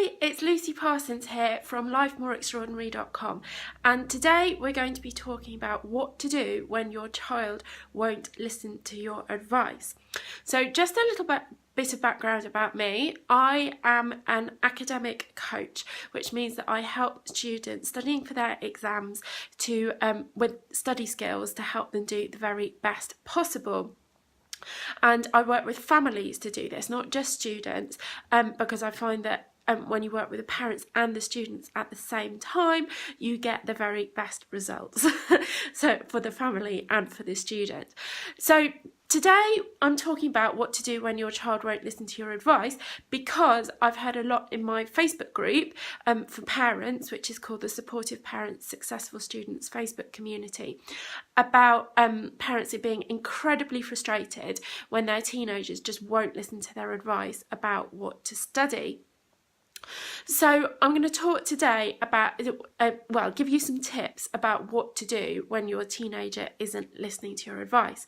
Hi, it's Lucy Parsons here from lifemoreextraordinary.com, and today we're going to be talking about what to do when your child won't listen to your advice. So just a little bit of background about me. I am an academic coach, which means that I help students studying for their exams to with study skills to help them do the very best possible. And I work with families to do this, not just students, because I find that when you work with the parents and the students at the same time, you get the very best results. So for the family and for the student. So today I'm talking about what to do when your child won't listen to your advice, because I've heard a lot in my Facebook group for parents, which is called the Supportive Parents Successful Students Facebook community, about parents being incredibly frustrated when their teenagers just won't listen to their advice about what to study. So I'm going to talk today about, give you some tips about what to do when your teenager isn't listening to your advice.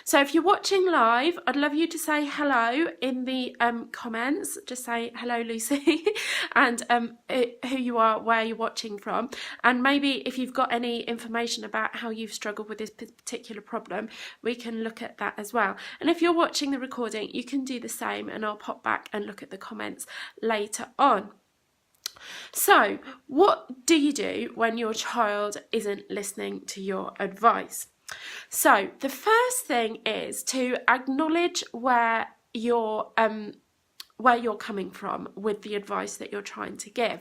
So if you're watching live, I'd love you to say hello in the comments. Just say hello, Lucy, and who you are, where you're watching from, and maybe if you've got any information about how you've struggled with this particular problem, we can look at that as well. And if you're watching the recording, you can do the same, and I'll pop back and look at the comments later on. So, what do you do when your child isn't listening to your advice? So, the first thing is to acknowledge where you're coming from with the advice that you're trying to give.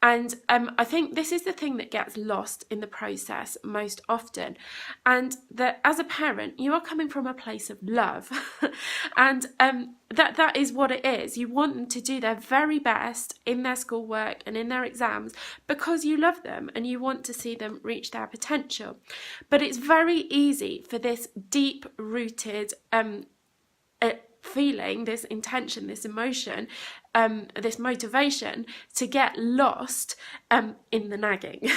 And I think this is the thing that gets lost in the process most often, and that as a parent you are coming from a place of love and that is what it is. You want them to do their very best in their schoolwork and in their exams because you love them and you want to see them reach their potential. But it's very easy for this deep-rooted feeling, this intention, this emotion, this motivation to get lost in the nagging.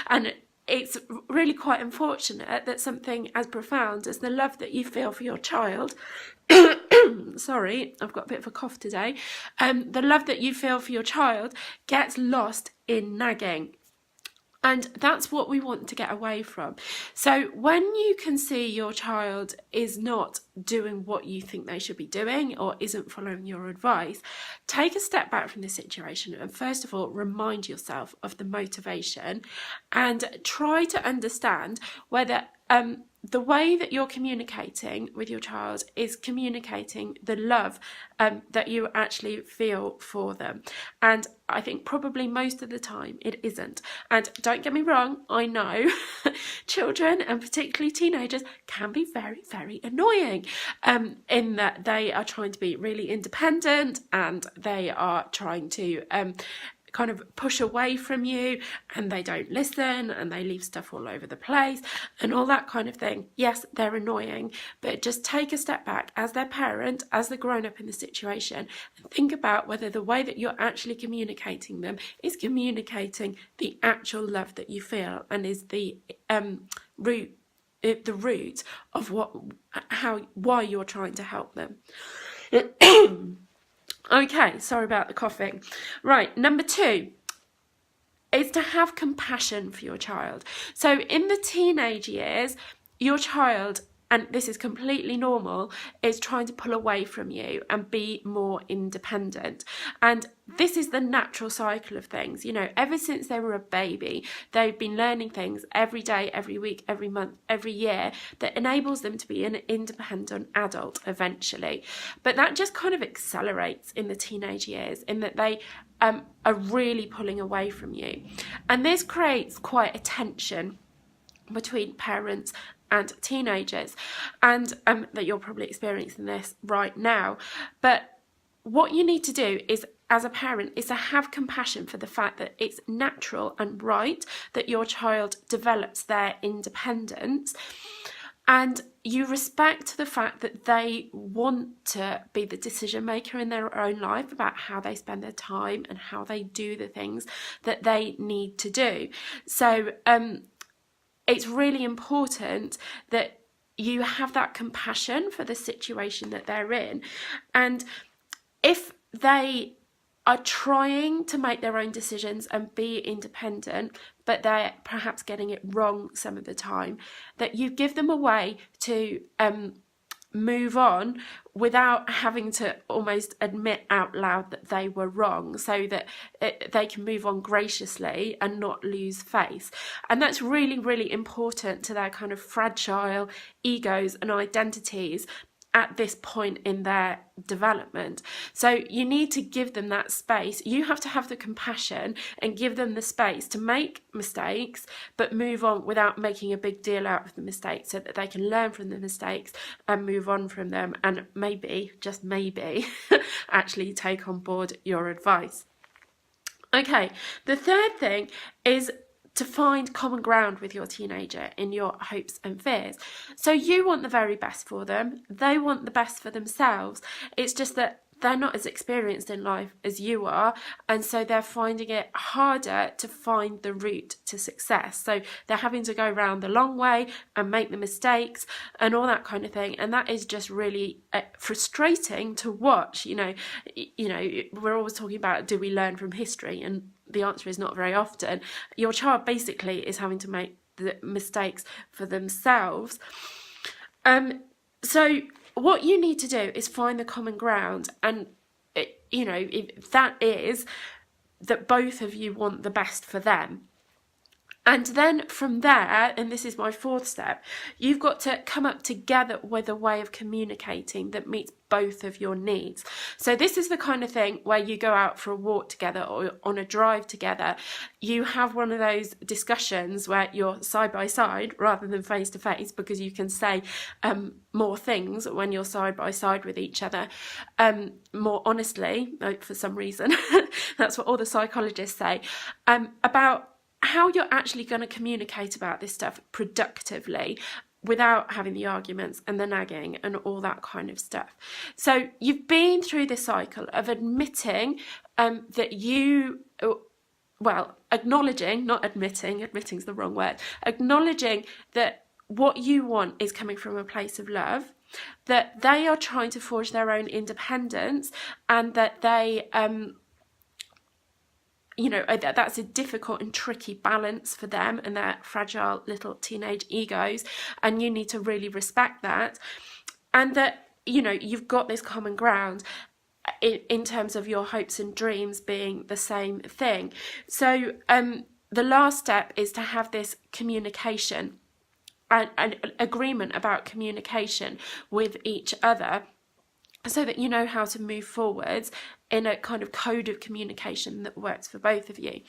And it's really quite unfortunate that something as profound as the love that you feel for your child sorry, I've got a bit of a cough today. The love that you feel for your child gets lost in nagging. And that's what we want to get away from. So when you can see your child is not doing what you think they should be doing or isn't following your advice, take a step back from the situation and first of all remind yourself of the motivation and try to understand whether the way that you're communicating with your child is communicating the love that you actually feel for them. And I think probably most of the time it isn't. And don't get me wrong, I know children and particularly teenagers can be very, very annoying in that they are trying to be really independent and they are trying to kind of push away from you, and they don't listen and they leave stuff all over the place and all that kind of thing. Yes, they're annoying, but just take a step back as their parent, as the grown-up in the situation, and think about whether the way that you're actually communicating them is communicating the actual love that you feel and is the root of why you're trying to help them. Okay, sorry about the coughing. Right, number 2 is to have compassion for your child. So in the teenage years, your child, and this is completely normal, is trying to pull away from you and be more independent. And this is the natural cycle of things. You know, ever since they were a baby, they've been learning things every day, every week, every month, every year that enables them to be an independent adult eventually. But that just kind of accelerates in the teenage years in that they are really pulling away from you. And this creates quite a tension between parents and teenagers, and that you're probably experiencing this right now. But what you need to do is, as a parent, is to have compassion for the fact that it's natural and right that your child develops their independence, and you respect the fact that they want to be the decision maker in their own life about how they spend their time and how they do the things that they need to do. So it's really important that you have that compassion for the situation that they're in. And if they are trying to make their own decisions and be independent, but they're perhaps getting it wrong some of the time, that you give them a way to move on without having to almost admit out loud that they were wrong, so that they can move on graciously and not lose face. And that's really, really important to their kind of fragile egos and identities at this point in their development. So you need to give them that space. You have to have the compassion and give them the space to make mistakes, but move on without making a big deal out of the mistakes, so that they can learn from the mistakes and move on from them, and maybe, just maybe, actually take on board your advice. Okay, the third thing is to find common ground with your teenager in your hopes and fears. So you want the very best for them, they want the best for themselves. It's just that they're not as experienced in life as you are, and so they're finding it harder to find the route to success. So they're having to go around the long way and make the mistakes and all that kind of thing, and that is just really frustrating to watch. You know, we're always talking about, do we learn from history? And the answer is not very often. Your child basically is having to make the mistakes for themselves. So what you need to do is find the common ground, and if that is that both of you want the best for them. And then from there, and this is my fourth step, you've got to come up together with a way of communicating that meets both of your needs. So this is the kind of thing where you go out for a walk together or on a drive together. You have one of those discussions where you're side by side rather than face to face, because you can say more things when you're side by side with each other, more honestly, for some reason. That's what all the psychologists say, about how you're actually going to communicate about this stuff productively without having the arguments and the nagging and all that kind of stuff. So you've been through the cycle of admitting that acknowledging, not admitting, admitting's the wrong word, acknowledging that what you want is coming from a place of love, that they are trying to forge their own independence, and that they that's a difficult and tricky balance for them and their fragile little teenage egos, and you need to really respect that. And that, you've got this common ground in terms of your hopes and dreams being the same thing. So the last step is to have this communication, an agreement about communication with each other, so that you know how to move forwards in a kind of code of communication that works for both of you.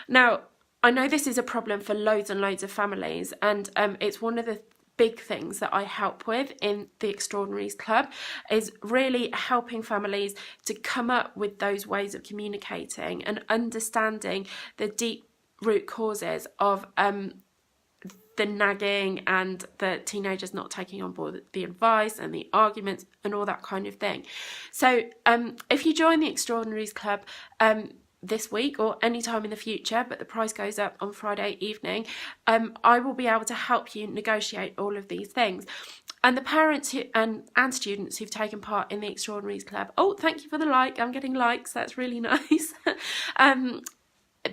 Now, I know this is a problem for loads and loads of families, and it's one of the big things that I help with in the Extraordinaries Club, is really helping families to come up with those ways of communicating and understanding the deep root causes of the nagging and the teenagers not taking on board the advice and the arguments and all that kind of thing. So if you join the Extraordinaries Club this week or any time in the future, but the price goes up on Friday evening, I will be able to help you negotiate all of these things. And the parents and students who've taken part in the Extraordinaries Club, oh, thank you for the like, I'm getting likes, that's really nice.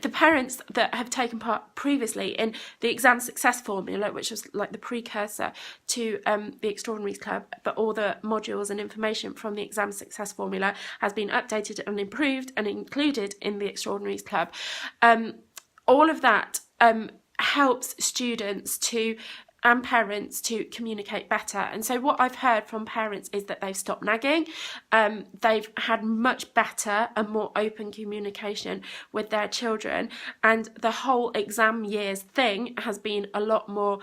The parents that have taken part previously in the exam success formula, which was like the precursor to the Extraordinaries Club, but all the modules and information from the exam success formula has been updated and improved and included in the Extraordinaries Club. All of that helps students and parents to communicate better. And so what I've heard from parents is that they've stopped nagging, they've had much better and more open communication with their children, and the whole exam years thing has been a lot more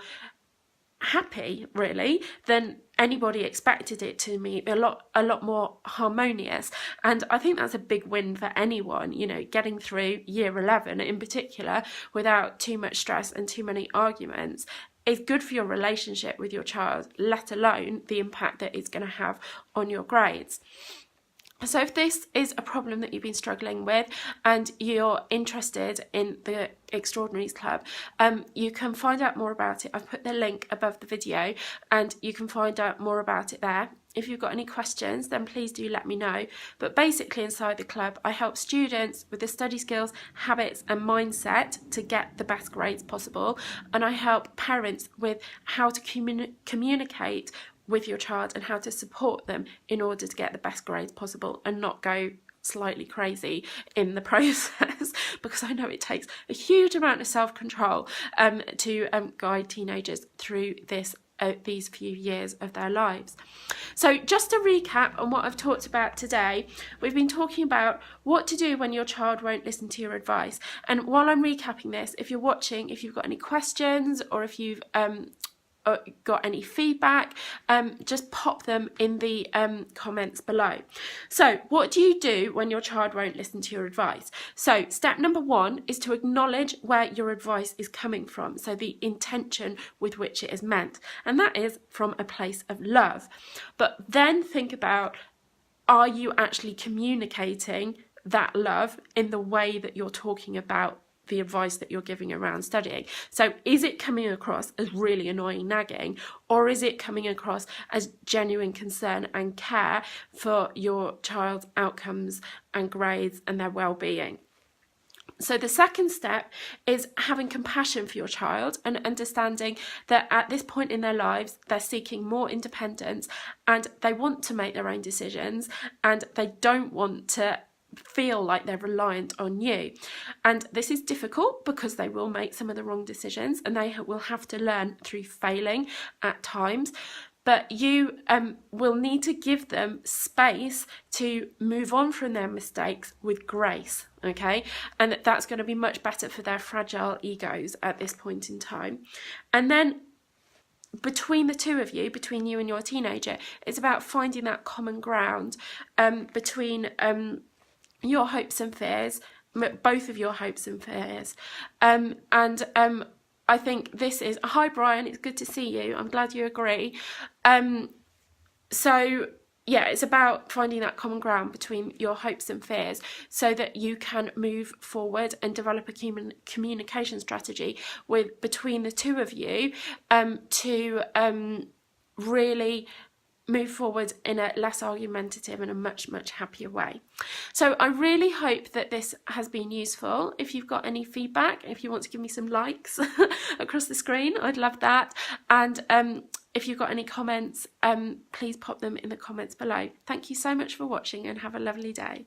happy, really, than anybody expected it to be, a lot more harmonious. And I think that's a big win for anyone, getting through year 11 in particular without too much stress and too many arguments is good for your relationship with your child, let alone the impact that it's going to have on your grades. So if this is a problem that you've been struggling with and you're interested in the Extraordinaries Club, you can find out more about it. I've put the link above the video and you can find out more about it there. if you've got any questions, then please do let me know. But basically inside the club, I help students with the study skills, habits and mindset to get the best grades possible. And I help parents with how to communicate with your child and how to support them in order to get the best grades possible and not go slightly crazy in the process, because I know it takes a huge amount of self-control to guide teenagers through these few years of their lives. So just to recap on what I've talked about today, we've been talking about what to do when your child won't listen to your advice. And while I'm recapping this, if you're watching, if you've got any questions or if you've got any feedback, just pop them in the comments below. So what do you do when your child won't listen to your advice? So step number 1 is to acknowledge where your advice is coming from, so the intention with which it is meant, and that is from a place of love. But then think about, are you actually communicating that love in the way that you're talking about the advice that you're giving around studying? So is it coming across as really annoying nagging, or is it coming across as genuine concern and care for your child's outcomes and grades and their well-being? So the second step is having compassion for your child and understanding that at this point in their lives, they're seeking more independence and they want to make their own decisions and they don't want to feel like they're reliant on you. And this is difficult because they will make some of the wrong decisions and they will have to learn through failing at times. But you will need to give them space to move on from their mistakes with grace, okay? And that's going to be much better for their fragile egos at this point in time. And then between the two of you, between you and your teenager, it's about finding that common ground between your hopes and fears, both of your hopes and fears. I think this is, hi Brian, it's good to see you, I'm glad you agree. So yeah, it's about finding that common ground between your hopes and fears so that you can move forward and develop a communication strategy between the two of you to really move forward in a less argumentative and a much happier way. So I really hope that this has been useful. If you've got any feedback, if you want to give me some likes across the screen, I'd love that. And if you've got any comments, please pop them in the comments below. Thank you so much for watching and have a lovely day.